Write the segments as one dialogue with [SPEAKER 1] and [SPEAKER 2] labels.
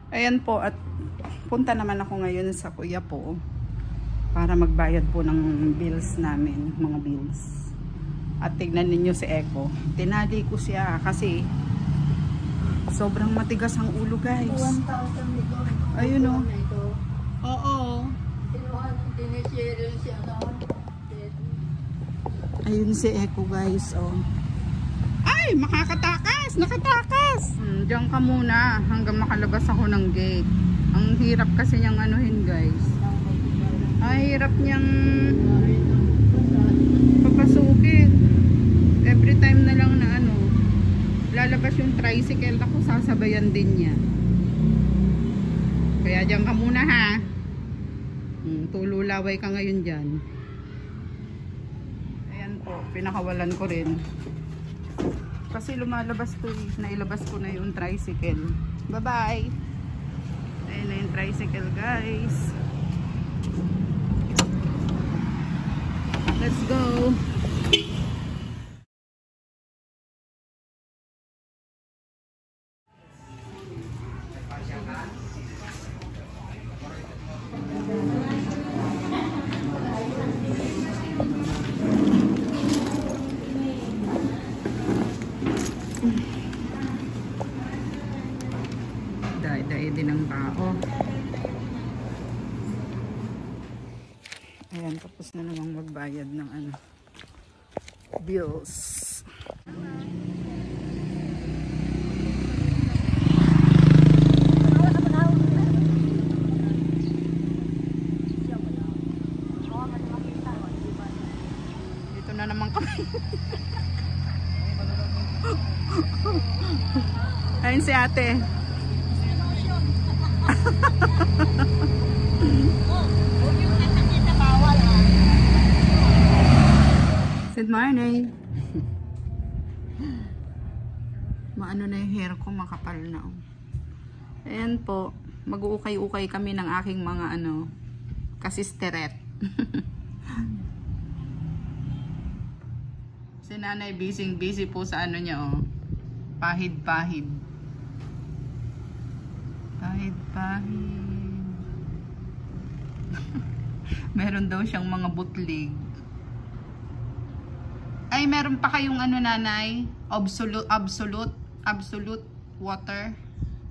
[SPEAKER 1] Ayan po, at punta naman ako ngayon sa kuya po para magbayad po ng bills namin, mga bills. At tignan ninyo si Echo. Tinali ko siya kasi sobrang matigas ang ulo, guys.
[SPEAKER 2] 1,000
[SPEAKER 1] ayun o. Oo. Ayun si Echo, guys. Oh. Ay, makakatakas! Nakatakas! Diyan ka muna hanggang makalabas ako ng gate. Ang hirap kasi niyang anuhin, guys. Ay, hirap niyang papasukin. Every time na lang na ano, lalabas yung tricycle, ako sasabayan din niya. Kaya diyan ka muna, ha? Tululaway ka ngayon dyan. Ayan po, pinakawalan ko rin. Kasi lumalabas to eh. Nailabas ko na yung tricycle. Bye-bye! Ayan na yung tricycle, guys. Let's go! Dai-dai din ang tao. Ayan, tapos na namang magbayad ng ano, bills. Dito na naman kami. Ayun si ate. Good morning. Maano na yung hair ko, makapal na. Ayan po, mag-uukay-ukay kami ng aking mga ano, kasisteret. Si nanay busy po sa ano niya, oh. Pahid-pahid. Pahid-pahid. Meron daw siyang mga butlig. Ay, meron pa kayong ano, nanay? Absolute water?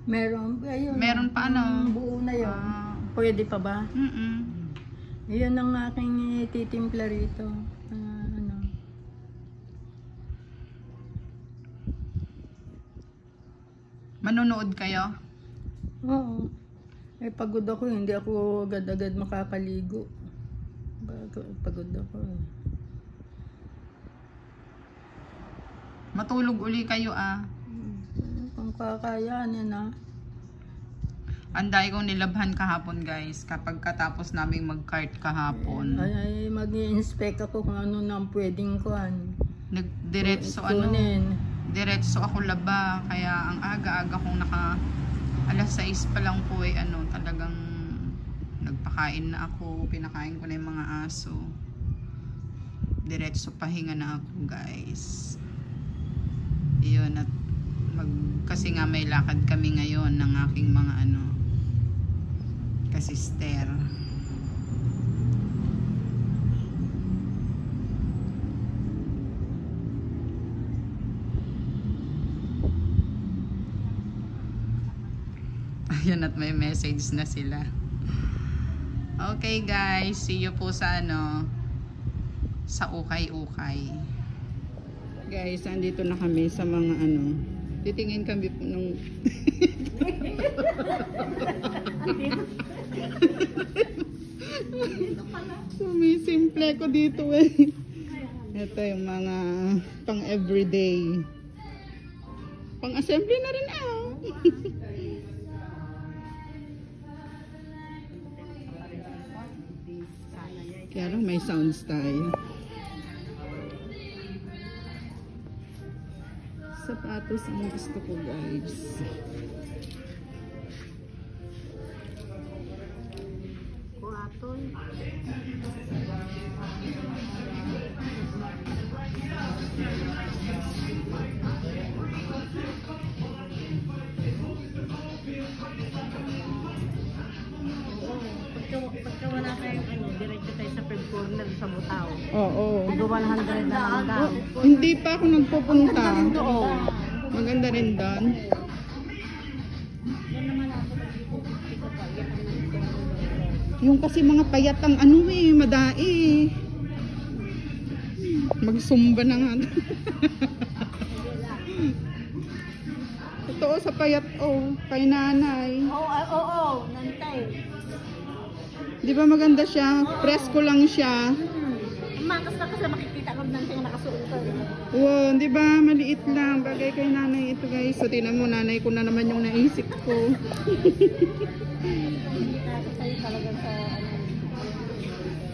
[SPEAKER 2] Meron. Ayun,
[SPEAKER 1] meron pa ano?
[SPEAKER 2] Buo na yun. Pwede pa ba? Yun ang aking titimpla rito. Ano.
[SPEAKER 1] Manonood kayo?
[SPEAKER 2] Oo. Eh, pagod ako. Hindi ako agad-agad makakaligo. Pagod ako eh.
[SPEAKER 1] Matulog uli kayo
[SPEAKER 2] Kung kakayanin
[SPEAKER 1] Anday kong nilabhan kahapon, guys. Kapag katapos naming mag-cart kahapon.
[SPEAKER 2] Ay mag-i-inspect ako kung ano nang pwedeng kuhan.
[SPEAKER 1] Diretso ako laba. Kaya ang aga-aga kong alas 6 pa lang po ano, talagang nagpakain na ako. Pinakain ko na yung mga aso. Diretso pahinga na ako, guys. Yun, at kasi nga may lakad kami ngayon ng aking mga ano, kasister. Ayun, at may message na sila. Okay, guys, see you po sa ano, sa ukay-ukay. Guys, andito na kami sa mga ano. Titingin kami po nung sumisimple ko dito eh. Ito yung mga pang everyday. Pang assembly na rin Kaya lang may sound style. Sapatos ang gusto ko, guys.
[SPEAKER 2] Kuaton. foreigner sa Butaw.
[SPEAKER 1] Oo.
[SPEAKER 2] Ito 100 na hanggang.
[SPEAKER 1] Hindi pa ako nagpupunta.
[SPEAKER 2] Oo.
[SPEAKER 1] Maganda rin doon. Yung kasi mga payat ang ano eh, madai. Magsumba na nga. Totoo sa payat kay nanay.
[SPEAKER 2] Oo, nantay.
[SPEAKER 1] Di ba maganda siya? Presko lang siya.
[SPEAKER 2] Makas na kasi makikita ko nang siya nakasuot.
[SPEAKER 1] Wow, di ba? Maliit lang. Bagay kay nanay ito guys. So tingnan mo, nanay ko na naman yung naisip ko.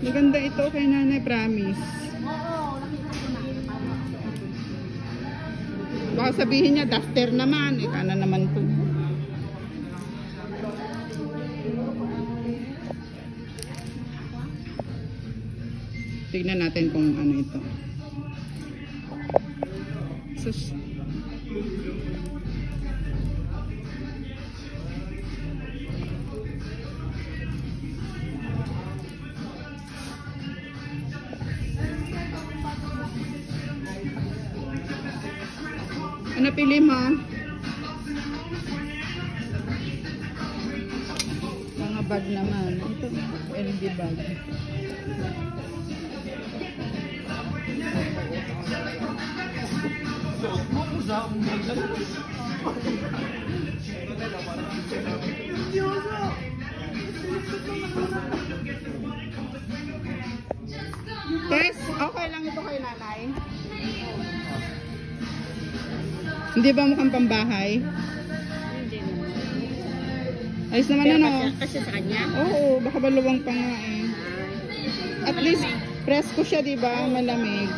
[SPEAKER 1] Maganda ito kay nanay, promise.
[SPEAKER 2] Oo, nakita ko na.
[SPEAKER 1] Baka sabihin niya, duster naman. Ika na naman to. Tignan natin kung ano ito. Sus. Ano pili mo? Mga bag naman. Ito, LB bag. Tess, okay lang ito kay nanay? Hindi ba mukhang pambahay? Ayos naman ano?
[SPEAKER 2] Kasi sa kanya?
[SPEAKER 1] Oo, baka baluwang pa nga eh. At least, presko siya diba? Malamig.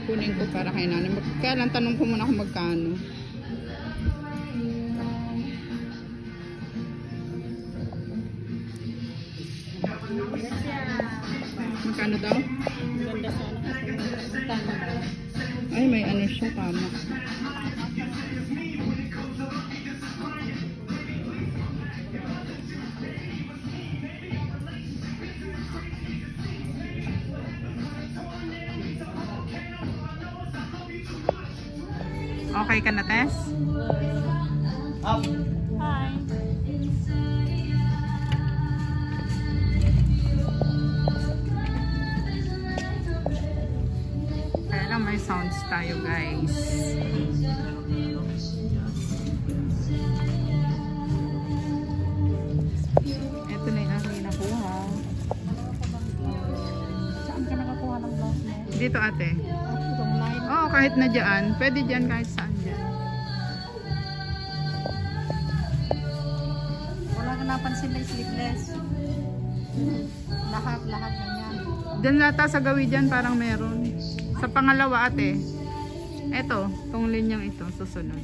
[SPEAKER 1] Kunin ko para kay nanay. Kaya lang tanong ko muna kung magkano. Magkano daw?
[SPEAKER 2] Ganda sa
[SPEAKER 1] Ay, may ano siya, tama. Okay ka na, Tess?
[SPEAKER 2] Hi.
[SPEAKER 1] Kaya lang may sounds tayo, guys. Ito na yung aking nakuha.
[SPEAKER 2] Saan ka nakakuha ng blouse mo?
[SPEAKER 1] Dito, ate.
[SPEAKER 2] Itong line.
[SPEAKER 1] Oo, kahit na dyan. Pwede dyan kahit saan dyan.
[SPEAKER 2] Wala ka napansin na sleeveless. Lahat ganyan.
[SPEAKER 1] Dyan lata sa gawi dyan, parang meron. Sa pangalawa, ate. Eto, tong linyang ito, susunod.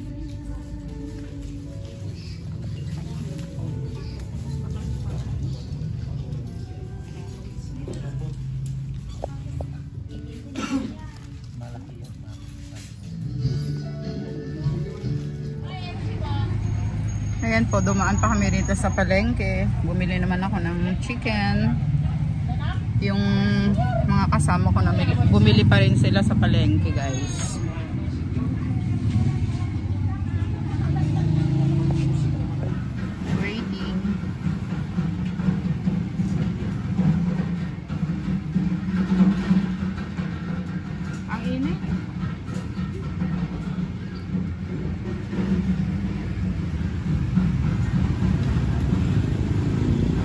[SPEAKER 1] Ayan po, dumaan pa kami rito sa palengke. Bumili naman ako ng chicken. Yung mga kasama ko na bumili pa rin sila sa palengke, guys. Waiting. Ang init.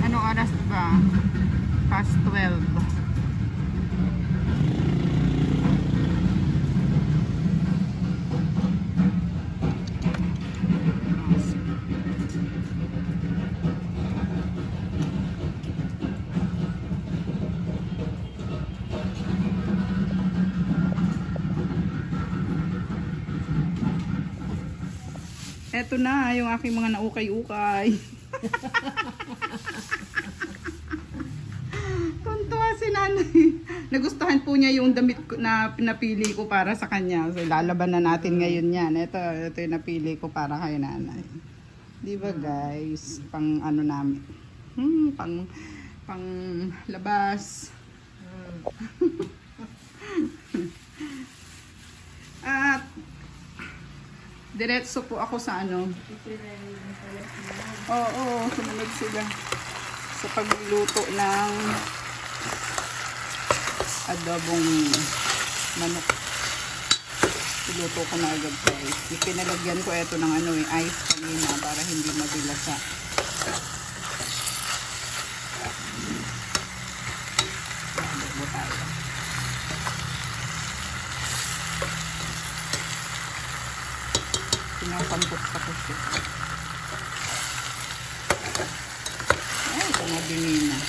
[SPEAKER 1] Anong oras ba? Past 12. Eto na yung aking mga naukay-ukay. Tuntua si nanay. Nagustuhan po niya yung damit na pinapili ko para sa kanya. So lalaban na natin ngayon yan. Ito yung napili ko para kay nanay. Di ba guys? Pang ano namin. Pang labas. At diretso po ako sa ano. Oo, sumunod sila sa pagluluto ng adobong manok. Iluto ko na agad guys. Pinalagyan ko ito ng ano ice kanina para hindi mabilasa. Adobo tayo. Pinapampot pa ko siya. Ay, ito na binina.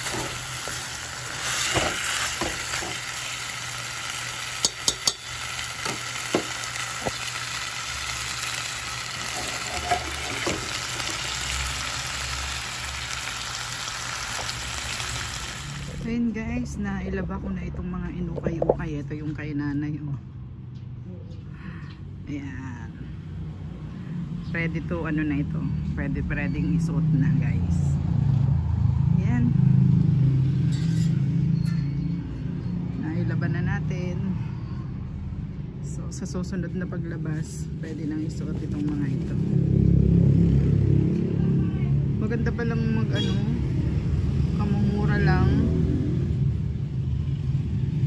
[SPEAKER 1] Ayun guys, nailaba ko na itong mga inukay-ukay. Ito yung kay nanay. Oh. Ayan. Ready to ano na ito. Pwedeng isuot na guys. Ayan. Nailaba na natin. So sa susunod na paglabas, pwede nang isuot itong mga ito. Maganda palang mag ano, kamumura lang.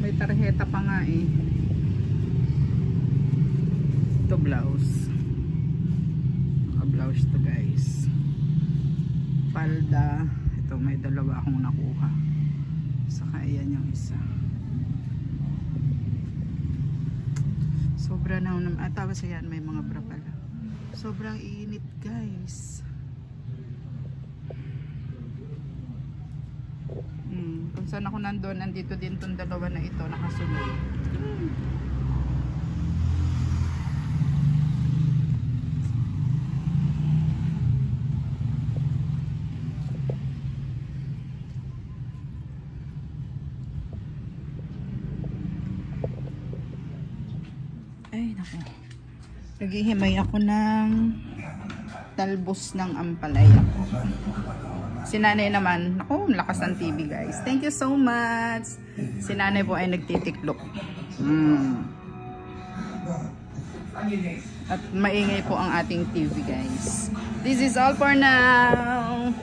[SPEAKER 1] May tarjeta pa nga eh. Ito blouse. Blouse to guys. Palda. Ito may dalawa akong nakuha. Saka ayan yung isa. Sobra na naman. Tapos ayan may mga bra pala. Sobrang init guys. Kung saan ako nandun, nandito din itong dalawa na ito nakasunod. Ay naku, naghihimay ako ng talbos ng ampalaya. Si nanay naman, naku, lakas ng TV guys. Thank you so much. Si nanay po ay nagtitiklop. At maingay po ang ating TV guys. This is all for now.